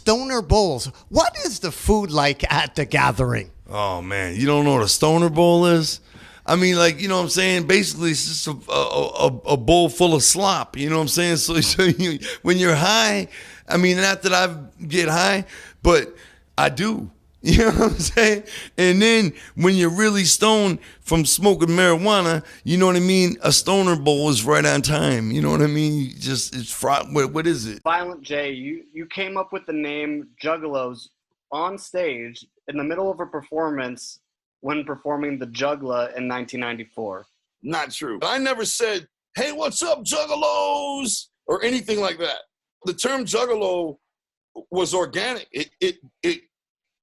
Stoner Bowls. What is the food like at the gathering? Oh, man. You don't know what a Stoner Bowl is? I mean, like, you know what I'm saying? Basically, it's just a bowl full of slop. You know what I'm saying? So when you're high, I mean, not that I get high, but I do. You know what I'm saying? And then when you're really stoned from smoking marijuana, you know what I mean? A Stoner Bowl is right on time. You know what I mean? It's fraught. What is it? Violent J, you came up with the name Juggalos on stage in the middle of a performance when performing the Juggler in 1994. Not true. I never said, hey, what's up, Juggalos? Or anything like that. The term Juggalo was organic. It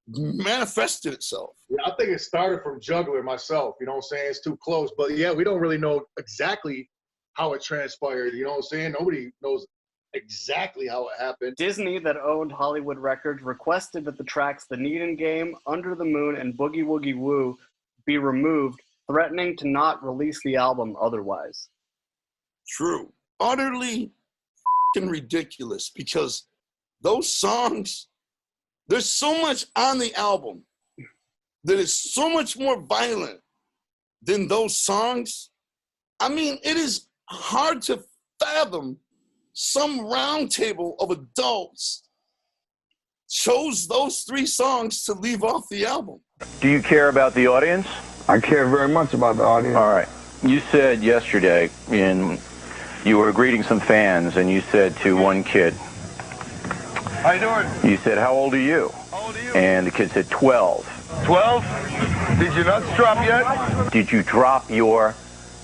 manifested itself. Yeah, I think it started from Juggler myself. You know what I'm saying? It's too close. But yeah, we don't really know exactly how it transpired. You know what I'm saying? Nobody knows exactly how it happened. Disney, that owned Hollywood Records, requested that the tracks The Needin' Game, Under the Moon, and Boogie Woogie Woo be removed, threatening to not release the album otherwise. True. Utterly f***ing ridiculous, because those songs, there's so much on the album that is so much more violent than those songs. I mean, it is hard to fathom some round table of adults chose those 3 songs to leave off the album. Do you care about the audience? I care very much about the audience. All right. You said yesterday you were greeting some fans, and you said to one kid, How you doing? you said, how old are you? How old are you? And the kid said, 12. 12? Did your nuts drop yet? Did you drop your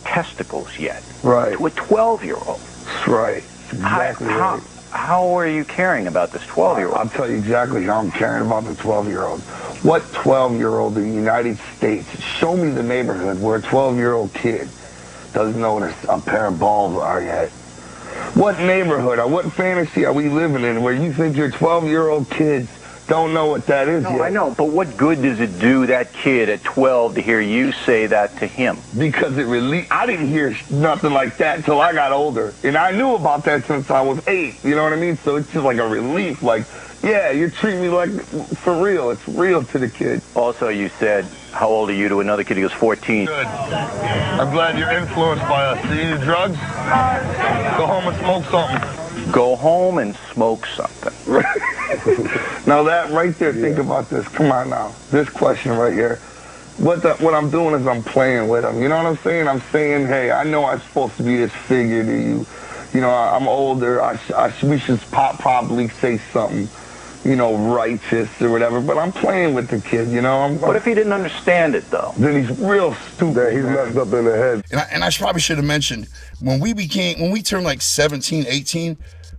testicles yet? Right. To a 12-year-old. That's right. Exactly right. How are you caring about this 12-year-old? I'll tell you exactly how I'm caring about the 12-year-old. What 12-year-old in the United States, show me the neighborhood where a 12-year-old kid doesn't know what a pair of balls are yet? What neighborhood or what fantasy are we living in where you think your 12-year-old kids don't know what that is yet? No, I know, but what good does it do that kid at 12 to hear you say that to him? Because I didn't hear nothing like that until I got older. And I knew about that since I was 8, you know what I mean? So it's just like a relief, like, yeah, you're treating me like, for real, it's real to the kid. Also, you said, how old are you to another kid? He goes 14. Good. I'm glad you're influenced by us. Do you do drugs? Go home and smoke something. Go home and smoke something. Now that right there, think about this. Come on now. This question right here. What I'm doing is I'm playing with them. You know what I'm saying? I'm saying, hey, I know I'm supposed to be this figure to you. You know, I'm older. We should probably say something, you know, righteous or whatever. But I'm playing with the kid, you know. What if he didn't understand it, though? Then he's real stupid. He's messed up in the head. And I probably should have mentioned, when we turned like 17, 18,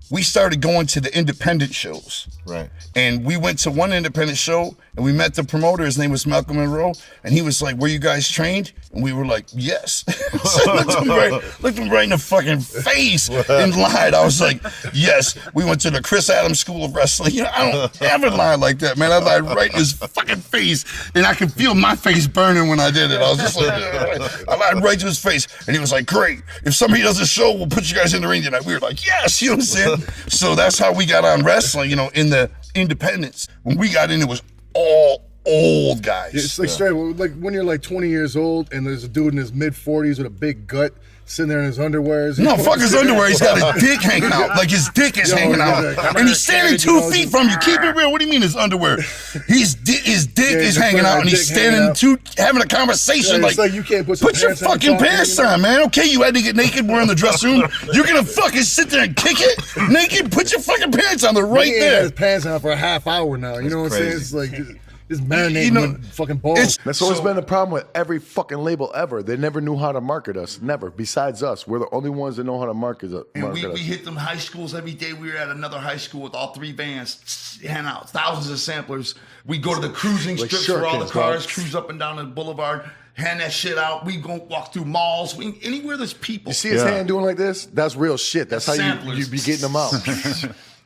we started going to the independent shows. Right. And we went to one independent show, and we met the promoter. His name was Malcolm Monroe, and he was like, were you guys trained? And we were like, yes. So looked him right in the fucking face and lied. I was like, yes. We went to the Chris Adams School of Wrestling. You know, I don't ever lie like that, man. I lied right in his fucking face, and I could feel my face burning when I did it. I was just like, I lied right to his face, and he was like, great. If somebody does a show, we'll put you guys in the ring tonight. We were like, yes, you know what I'm saying? So that's how we got on wrestling, you know, in the independents. When we got in, it was all old guys. It's like straight, like when you're like 20 years old and there's a dude in his mid-40s with a big gut sitting there in his underwears. No, fuck his underwear. He's got his dick hanging out. Like his dick is hanging out. And he's standing 2 feet from you. Keep it real. What do you mean his underwear? His dick is hanging out and he's standing having a conversation. Yeah, like, like you can't put your fucking pants on, man. Okay, you had to get naked. We're in the dressing room. You're going to fucking sit there and kick it naked? Put your fucking pants on. They're right there. He had his pants on for a half hour now. You know what I'm saying? It's like... Just marinating with fucking balls. That's always been the problem with every fucking label ever. They never knew how to market us. Never. Besides us. We're the only ones that know how to market us. And we hit them high schools every day. We were at another high school with all 3 vans, hand out thousands of samplers. We go to the cruising strips where all the cars cruise up and down the boulevard, hand that shit out. We go walk through malls. Anywhere there's people. You see his hand doing like this? That's real shit. That's how you be getting them out.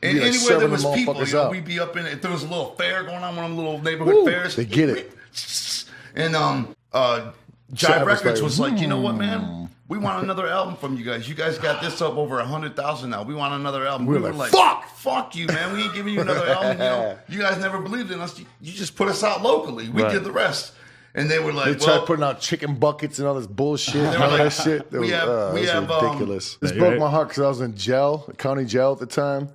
And anywhere there was people, you know, we'd be up in it. If there was a little fair going on, one of them little neighborhood fairs. They get it. And Jive Records was like, you know what, man? we want another album from you guys. You guys got this up over 100,000 now. We want another album. We We were were like, like, fuck you, man. We ain't giving you another album. You know, you guys never believed in us. You just put us out locally. We Right. did the rest. And they were They like, tried putting out chicken buckets and all this bullshit. They were And all like, that shit. It we was, have- it we was have, ridiculous. This Yeah, broke right. my heart because I was in jail, county jail at the time.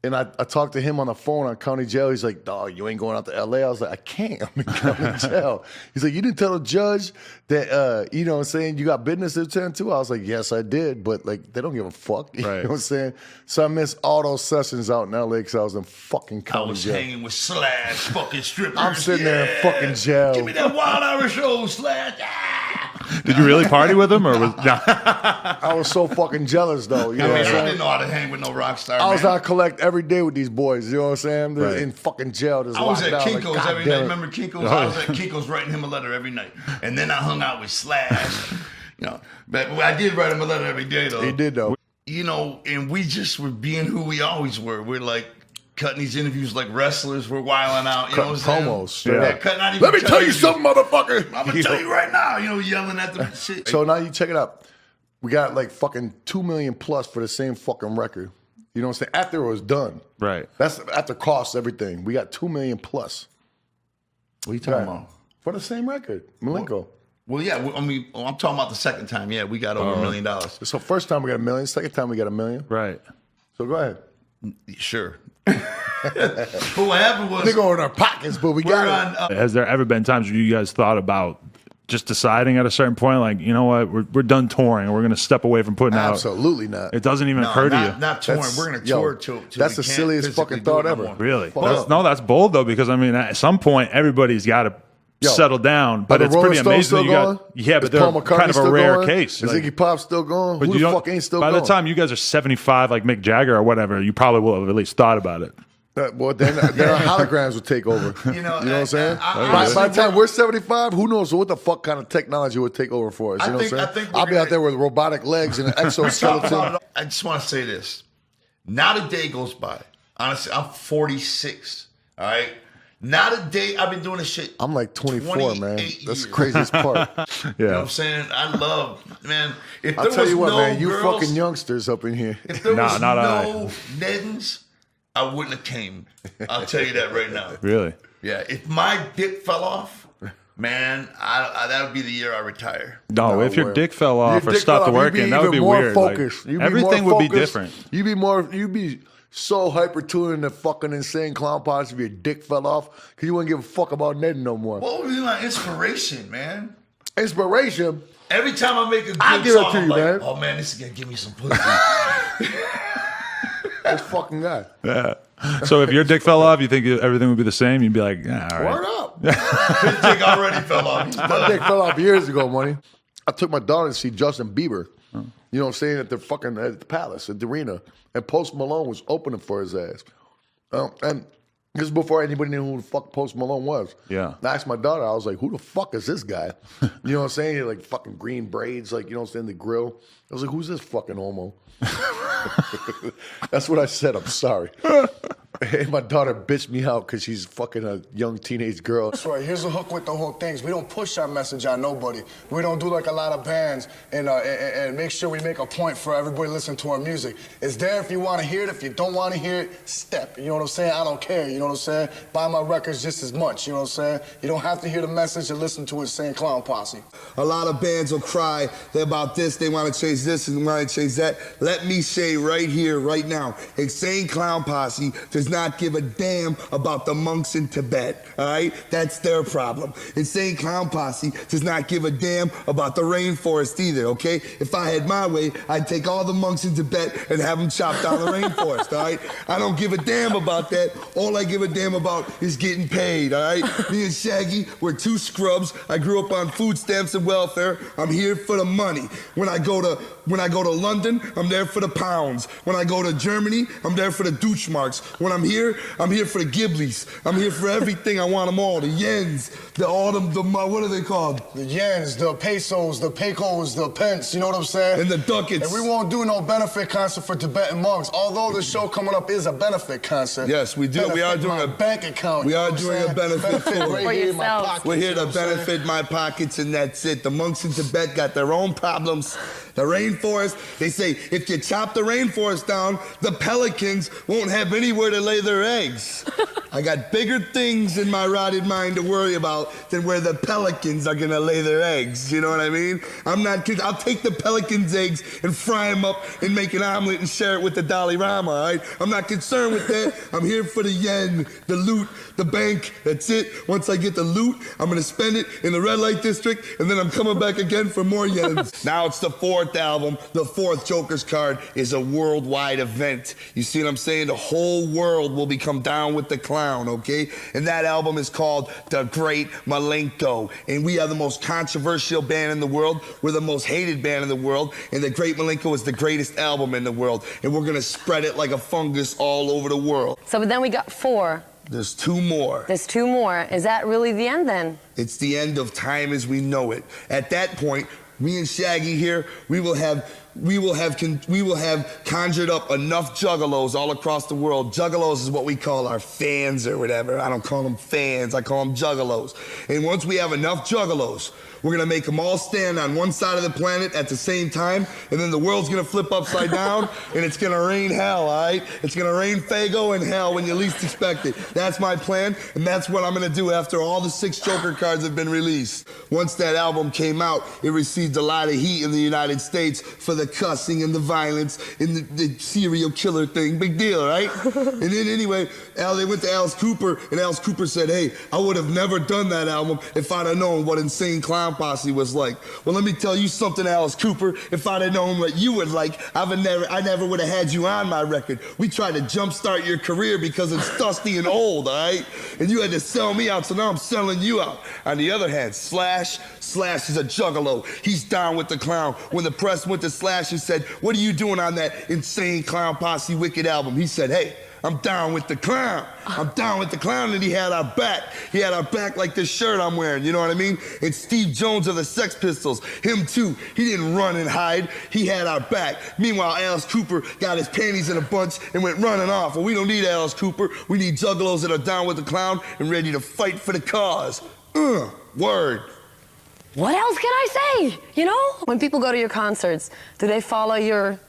And I talked to him on the phone on county jail. He's like, dog, you ain't going out to LA. I was like, I can't. I'm in county jail. He's like, you didn't tell the judge that, you know what I'm saying, you got business to attend to? I was like, yes, I did. But, like, they don't give a fuck. You Right. know what I'm saying? So I missed all those sessions out in LA because I was in fucking I county was jail. hanging with Slash, fucking strippers. I'm sitting there in fucking jail. Give me that Wild Irish Show, Slash. Ah! Did you really party with him, or was? I was so fucking jealous, though. You know I what mean, I'm I saying? didn't know how to hang with no rock star. I was man. out collect every day with these boys. You know what I'm saying? They're Right. in fucking jail. Just I was locked at down, like, Kinko's God every damn night. it. Remember Kinko's? I was at Kinko's writing him a letter every night, and then I hung out with Slash. You know, but I did write him a letter every day though. He did though. You know, and we just were being who we always were. We're like cutting these interviews like wrestlers. We're wilding out. You know what I'm Cutting saying? promos, straight Yeah, up. cutting out even Let me tell you interviews. something, motherfucker. I'm gonna tell you right now. You know, yelling at the shit. So now you check it out. We got like fucking 2 million plus for the same fucking record. You know what I'm saying? After it was done. Right. That's after cost, everything. We got 2 million plus. What are you talking Right. about? For the same record. Malenko. Well, yeah. I mean, I'm talking about the second time. Yeah, we got over $1 million. So first time we got 1 million, second time we got 1 million. Right. So go ahead. Sure. But what happened was They go in our pockets, but we we're got on. it. Has there ever been times where you guys thought about just deciding at a certain point, like, you know what, we're done touring, we're going to step away from putting out? Absolutely not. It doesn't even No, occur to you. not touring. That's- We're gonna yo, tour till that's we the can't silliest physically fucking do thought it no ever. more. Really? Fuck up. That's bold though, because I mean, at some point, everybody's got to Yo, settle down. But Are it's the pretty Rolling Stones amazing that you still got. Yeah, but Is they're Paul McCartney kind of a still rare going? case. Is Like, Iggy Pop still going? but Who you the don't. fuck ain't still by going? the time you guys are 75, like Mick Jagger or whatever, you probably will have at least thought about it. Well, then our holograms will take over. You know what I'm saying? I By the time we're 75, who knows what the fuck kind of technology would take over for us? You know what I'm saying? I'll be out there with robotic legs and an exoskeleton. I just want to say this. Not a day goes by. Honestly, I'm 46. All right. Not a day. I've been doing this shit. I'm like 24, man. 28 That's the years. craziest part. You know what I'm saying? I love, man. If there I'll tell was you what, no man. You girls, fucking youngsters up in here. if there was not no Neddens, I wouldn't have came. I'll tell you that right now. Really? Yeah. If my dick fell off, man, that would be the year I retire. No, if your well, dick fell off Your or dick stopped fell off, working, you'd that would be even more weird. Like, Focused. You'd be everything more would be focused. different. You'd be so hyper tuned in the fucking Insane Clown Posse if your dick fell off because you wouldn't give a fuck about Ned no more. What would be my inspiration, man? Inspiration. Every time I make a good I'll give it song, to I'm you, like, man. oh man, this is gonna give me some pussy. This fucking guy. Yeah. So if your dick fell off, you think everything would be the same? You'd be like, yeah, all right. Word up. His dick already fell off. He's My done. dick fell off years ago, money. I took my daughter to see Justin Bieber. You know what I'm saying? At the fucking at the Palace, at the arena. And Post Malone was opening for his ass. And this is before anybody knew who the fuck Post Malone was. Yeah. I asked my daughter, I was like, who the fuck is this guy? You know what I'm saying? He had like fucking green braids, like, you know what I'm saying, the grill. I was like, who's this fucking homo? That's what I said. I'm sorry. And my daughter bitched me out because she's fucking a young teenage girl. That's right. Here's the hook with the whole thing. We don't push our message on nobody. We don't do like a lot of bands and make sure we make a point for everybody to listen to our music. It's there if you want to hear it. If you don't want to hear it, step. You know what I'm saying? I don't care. You know what I'm saying? Buy my records just as much. You know what I'm saying? You don't have to hear the message and listen to Insane Clown Posse. A lot of bands will cry about this, they want to change this and want to change that. Let me say right here, right now, Insane Clown Posse does not give a damn about the monks in Tibet, all right? That's their problem. Insane Clown Posse does not give a damn about the rainforest either, okay? If I had my way, I'd take all the monks in Tibet and have them chop down the rainforest, all right? I don't give a damn about that. All I give a damn about is getting paid, all right? Me and Shaggy, we're two scrubs. I grew up on food stamps and welfare. I'm here for the money. When I go to London, I'm there for the pounds. When I go to Germany, I'm there for the Deutschmarks. When I'm here for the Ghiblis. I'm here for everything. I want them all. The yens, what are they called? The yens, the pesos, the pecos, the pence, you know what I'm saying? And the ducats. And we won't do no benefit concert for Tibetan monks, although the show coming up is a benefit concert. Yes, we do. We are doing my a bank account. We you know are what I'm doing a saying? benefit right for here in my pockets, We're here you know to what I'm saying? benefit my pockets, and that's it. The monks in Tibet got their own problems. The rainforest, they say if you chop the rainforest down, the pelicans won't have anywhere to lay their eggs. I got bigger things in my rotted mind to worry about than where the pelicans are gonna lay their eggs. You know what I mean? I'm not kidding. I'll take the pelicans' eggs and fry them up and make an omelet and share it with the Dalai Lama, all right? I'm not concerned with that. I'm here for the yen, the loot, the bank. That's it. Once I get the loot, I'm gonna spend it in the red light district, and then I'm coming back again for more yens. Now it's the 4th album. The 4th Joker's card is a worldwide event. You see what I'm saying? The whole world will become down with the clown, okay? And that album is called The Great Malenko. And we are the most controversial band in the world. We're the most hated band in the world. And The Great Malenko is the greatest album in the world. And we're gonna spread it like a fungus all over the world. So, but then we got 4. There's 2 more. There's 2 more. Is that really the end then? It's the end of time as we know it. At that point, me and Shaggy here, we will have conjured up enough juggalos all across the world. Juggalos is what we call our fans or whatever. I don't call them fans, I call them juggalos. And once we have enough juggalos, we're gonna make them all stand on one side of the planet at the same time, and then the world's gonna flip upside down, and it's gonna rain hell, all right? It's gonna rain Fago and hell when you least expect it. That's my plan, and that's what I'm gonna do after all the 6 Joker cards have been released. Once that album came out, it received a lot of heat in the United States for the cussing and the violence and the serial killer thing. Big deal, right? And then anyway, they went to Alice Cooper, and Alice Cooper said, hey, I would have never done that album if I'd have known what Insane Clown Posse was like. Well, let me tell you something, Alice Cooper. If I'd have known what you would like, I never would have had you on my record. We tried to jumpstart your career because it's dusty and old, all right? And you had to sell me out, so now I'm selling you out. On the other hand, Slash is a juggalo. He's down with the clown. When the press went to Slash and said, what are you doing on that Insane Clown Posse Wicked album? He said, hey, I'm down with the clown. I'm down with the clown, and he had our back. He had our back like this shirt I'm wearing, you know what I mean? And Steve Jones of the Sex Pistols, him too. He didn't run and hide. He had our back. Meanwhile, Alice Cooper got his panties in a bunch and went running off. Well, we don't need Alice Cooper. We need juggalos that are down with the clown and ready to fight for the cause. Word. What else can I say? You know? When people go to your concerts, do they follow your...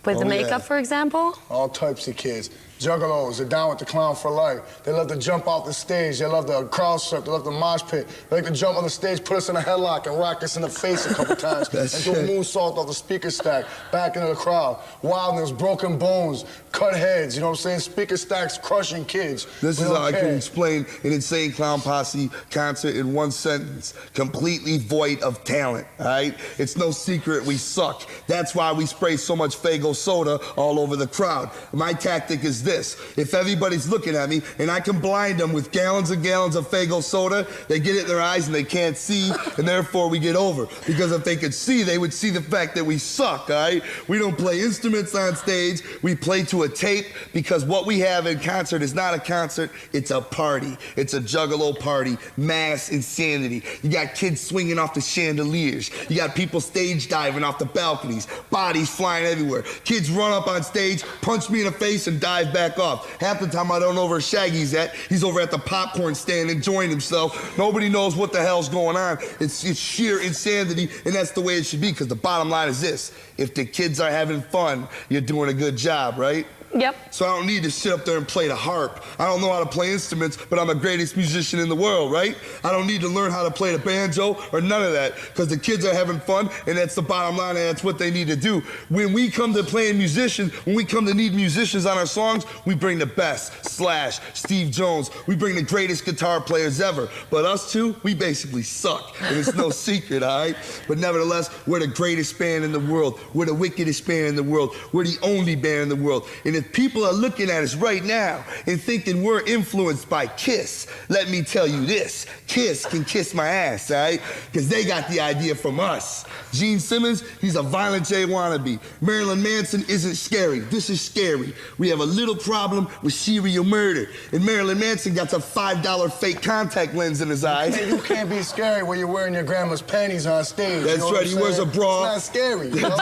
with the makeup, for example? All types of kids. Juggalos, they're down with the clown for life. They love to jump off the stage. They love the crowd surf. They love the mosh pit. They like to jump on the stage, put us in a headlock, and rock us in the face a couple times. And do a moonsault off the speaker stack, back into the crowd. Wildness, broken bones, cut heads, you know what I'm saying? Speaker stacks crushing kids. This is how I can explain an Insane Clown Posse concert in one sentence. Completely void of talent, all right? It's no secret we suck. That's why we spray so much Fago soda all over the crowd. My tactic is this. If everybody's looking at me and I can blind them with gallons and gallons of Fago soda, they get it in their eyes and they can't see, and therefore we get over. Because if they could see, they would see the fact that we suck, all right? We don't play instruments on stage. We play to a tape, because what we have in concert is not a concert, it's a party. It's a juggalo party, mass insanity. You got kids swinging off the chandeliers. You got people stage diving off the balconies, bodies flying everywhere. Kids run up on stage, punch me in the face, and dive back off. Half the time I don't know where Shaggy's at. He's over at the popcorn stand enjoying himself. Nobody knows what the hell's going on. It's sheer insanity, and that's the way it should be, because the bottom line is this. If the kids are having fun, you're doing a good job, right? Yep. So I don't need to sit up there and play the harp. I don't know how to play instruments, but I'm the greatest musician in the world, right? I don't need to learn how to play the banjo or none of that, because the kids are having fun, and that's the bottom line, and that's what they need to do. When we come to playing musicians, when we come to need musicians on our songs, we bring the best. Slash, Steve Jones, we bring the greatest guitar players ever. But us two, we basically suck, and it's no secret, all right? But nevertheless, we're the greatest band in the world. We're the wickedest band in the world. We're the only band in the world. And if people are looking at us right now and thinking we're influenced by Kiss, let me tell you this. Kiss can kiss my ass, all right? Because they got the idea from us. Gene Simmons, he's a Violent J wannabe. Marilyn Manson isn't scary. This is scary. We have a little problem with serial murder. And Marilyn Manson got a $5 fake contact lens in his eye. Hey, you can't be scary when you're wearing your grandma's panties on stage. That's right, he wears a bra. It's not scary, you know?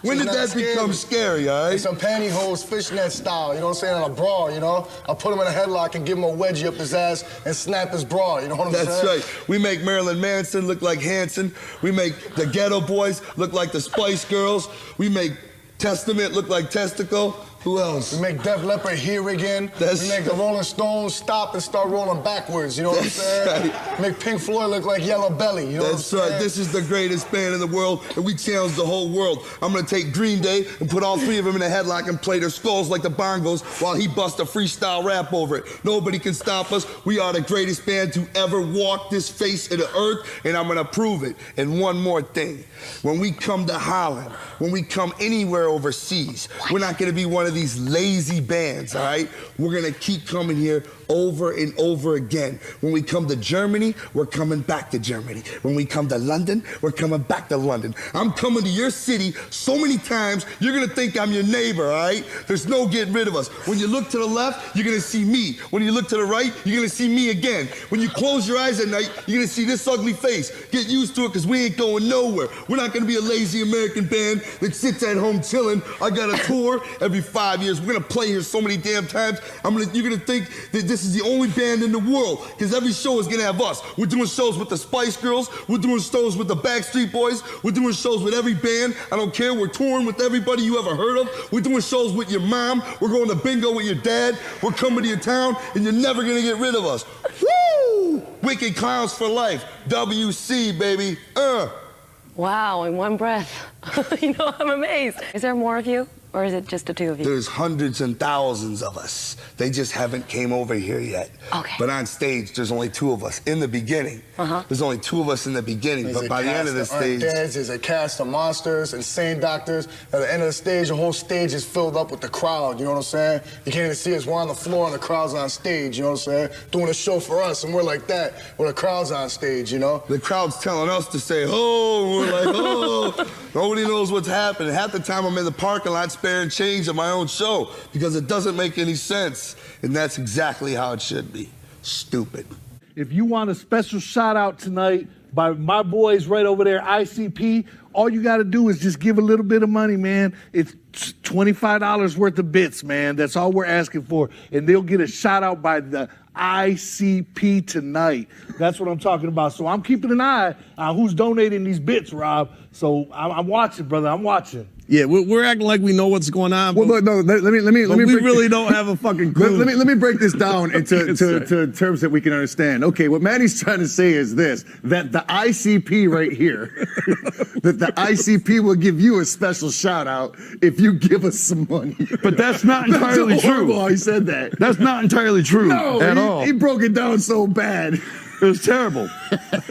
When did that become scary, all right? Some pantyhose, fishnet skinhead style, you know what I'm saying, in a brawl, you know? I'll put him in a headlock and give him a wedgie up his ass and snap his bra, you know what I'm saying? That's right. We make Marilyn Manson look like Hanson. We make the Ghetto Boys look like the Spice Girls. We make Testament look like Testicle. Who else? We make Def Leppard here again. We make the Rolling Stones stop and start rolling backwards, you know what I'm saying? Right. Make Pink Floyd look like Yellow Belly, you know what I'm saying? That's right. This is the greatest band in the world, and we challenge the whole world. I'm gonna take Green Day and put all three of them in a headlock and play their skulls like the bongos while he busts a freestyle rap over it. Nobody can stop us. We are the greatest band to ever walk this face of the earth, and I'm gonna prove it. And one more thing. When we come to Holland, when we come anywhere overseas, we're not gonna be one of these lazy bands, all right? We're gonna keep coming here over and over again. When we come to Germany, we're coming back to Germany. When we come to London, we're coming back to London. I'm coming to your city so many times, you're gonna think I'm your neighbor, all right? There's no getting rid of us. When you look to the left, you're gonna see me. When you look to the right, you're gonna see me again. When you close your eyes at night, you're gonna see this ugly face. Get used to it, because we ain't going nowhere. We're not gonna be a lazy American band that sits at home chilling. I got a tour every 5 years. We're gonna play here so many damn times. You're gonna think that this is the only band in the world, because every show is gonna have us. We're doing shows with the Spice Girls. We're doing shows with the Backstreet Boys. We're doing shows with every band. I don't care. We're touring with everybody you ever heard of. We're doing shows with your mom. We're going to bingo with your dad. We're coming to your town, and you're never gonna get rid of us. Woo! Wicked Clowns for Life. WC, baby. Wow, in one breath. You know, I'm amazed. Is there more of you, or is it just the two of you? There's hundreds and thousands of us. They just haven't came over here yet. Okay. But on stage, there's only two of us in the beginning. There's only two of us in the beginning, but by the end of the stage... There's a cast of monsters, insane doctors. At the end of the stage, the whole stage is filled up with the crowd, you know what I'm saying? You can't even see us. We're on the floor and the crowd's on stage, you know what I'm saying? Doing a show for us, and we're like that, where the crowd's on stage, you know? The crowd's telling us to say, oh, we're like, oh. Nobody knows what's happening. Half the time I'm in the parking lot sparing change of my own show because it doesn't make any sense. And that's exactly how it should be. Stupid. If you want a special shout out tonight by my boys right over there, ICP, all you got to do is just give a little bit of money, man. It's $25 worth of bits, man. That's all we're asking for. And they'll get a shout out by the ICP tonight. That's what I'm talking about. So I'm keeping an eye on who's donating these bits, Rob. So I'm watching, brother. I'm watching. Yeah, we're acting like we know what's going on. Well, look, no, let me. We really don't have a fucking clue. Let me break this down into to terms that we can understand. Okay, what Manny's trying to say is this: that the ICP right here, that the ICP will give you a special shout out if you give us some money. But that's not entirely that's true. How he said that. That's not entirely true at all. He broke it down so bad. It was terrible.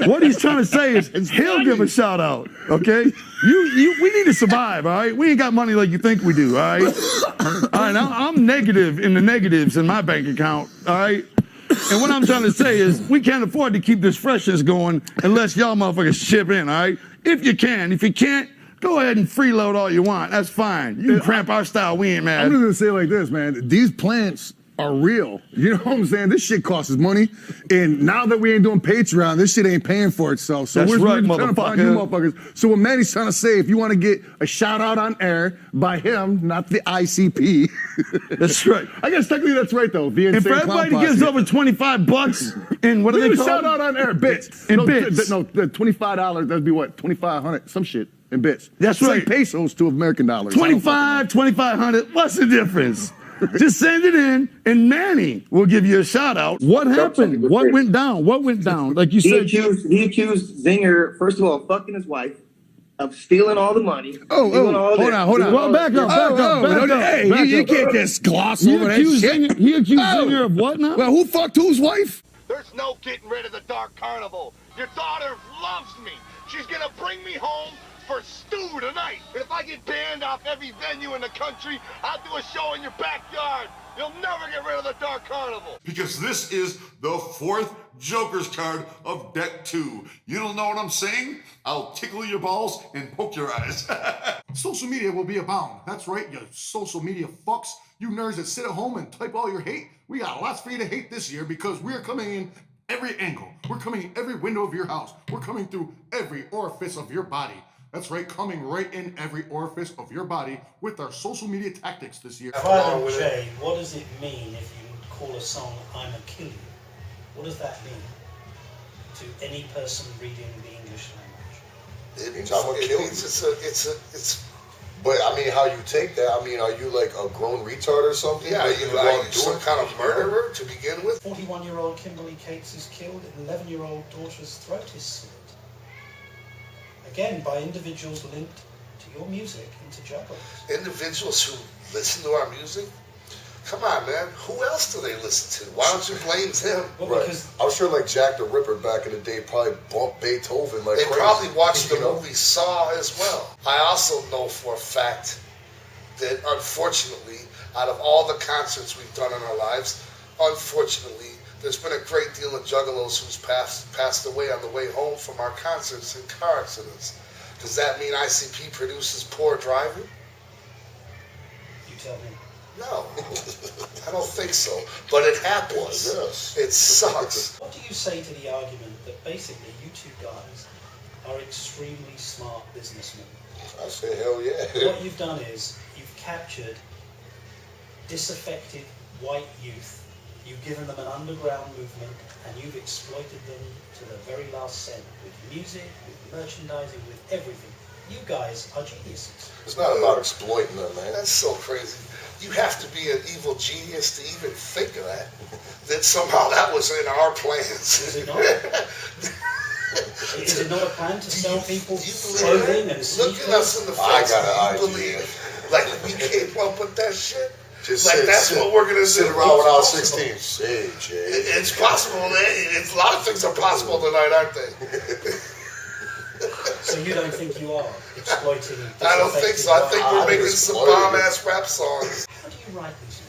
What he's trying to say is he'll give a shout out, okay? We need to survive, all right? We ain't got money like you think we do, all right? All right, I'm negative in the negatives in my bank account, all right? And what I'm trying to say is we can't afford to keep this freshness going unless y'all motherfuckers chip in, all right? If you can. If you can't, go ahead and freeload all you want. That's fine. You can cramp our style. We ain't mad. I'm just gonna say it like this, man. These plants are real. You know what I'm saying? This shit costs us money. And now that we ain't doing Patreon, this shit ain't paying for itself. So that's we're right, trying to find you motherfuckers. So what Manny's trying to say, if you want to get a shout out on air by him, not the ICP. That's right. I guess technically that's right though. If everybody gives over $25 and what do they call shout out on air, bits. In bits. No, the $25, that'd be what? $2,500, some shit in bits. That's it's right. Like pesos to American dollars. 25, 2,500. What's the difference? Just send it in, and Manny will give you a shout out. What happened? What went down? What went down? Like you said, he accused Zinger, first of all, of fucking his wife, of stealing all the money. Hold on. Well, back up. Hey, you can't just gloss over that shit. He accused Zinger of what now? Well, who fucked whose wife? There's no getting rid of the Dark Carnival. Your daughter loves me. She's gonna bring me home for stew tonight. And if I get banned off every venue in the country, I'll do a show in your backyard. You'll never get rid of the Dark Carnival. Because this is the fourth Joker's card of deck 2. You don't know what I'm saying? I'll tickle your balls and poke your eyes. Social media will be abound. That's right, you social media fucks. You nerds that sit at home and type all your hate. We got lots for you to hate this year because we're coming in every angle. We're coming in every window of your house. We're coming through every orifice of your body. That's right, coming right in every orifice of your body with our social media tactics this year. Violent J, what does it mean if you call a song "I'ma Kill You"? What does that mean to any person reading the English language? But I mean, how you take that? I mean, are you like a grown retard or something? Yeah, Like, you go are and you do some it? kind of murderer to begin with? 41-year-old Kimberly Cates is killed, and 11-year-old daughter's throat is slit. Again, by individuals linked to your music and to jugglers. Individuals who listen to our music? Come on, man. Who else do they listen to? Why don't you blame them? Right. I'm sure like Jack the Ripper back in the day probably bumped Beethoven like They crazy. probably watched the You know? movie Saw as well. I also know for a fact that unfortunately, out of all the concerts we've done in our lives, unfortunately, there's been a great deal of juggalos who's passed away on the way home from our concerts in car accidents. Does that mean ICP produces poor driving? You tell me. No, I don't think so. But it happens. Yes. It sucks. What do you say to the argument that basically you two guys are extremely smart businessmen? I say hell yeah. What you've done is you've captured disaffected white youth. You've given them an underground movement, and you've exploited them to the very last cent with music, with merchandising, with everything. You guys are geniuses. It's not about exploiting them, man. That's so crazy. You have to be an evil genius to even think of that. That somehow that was in our plans. Is it not? Is it not a plan to sell people clothing and sneakers? Look at us in the face. I got an you idea. believe like we came up with that shit? Just like that's what we're gonna sit do. around with our It's 16. Say, Jay. It's possible. A lot of things are possible tonight, aren't they? So you don't think you are exploiting? I don't think so. I think we're making some bomb-ass rap songs. How do you write these?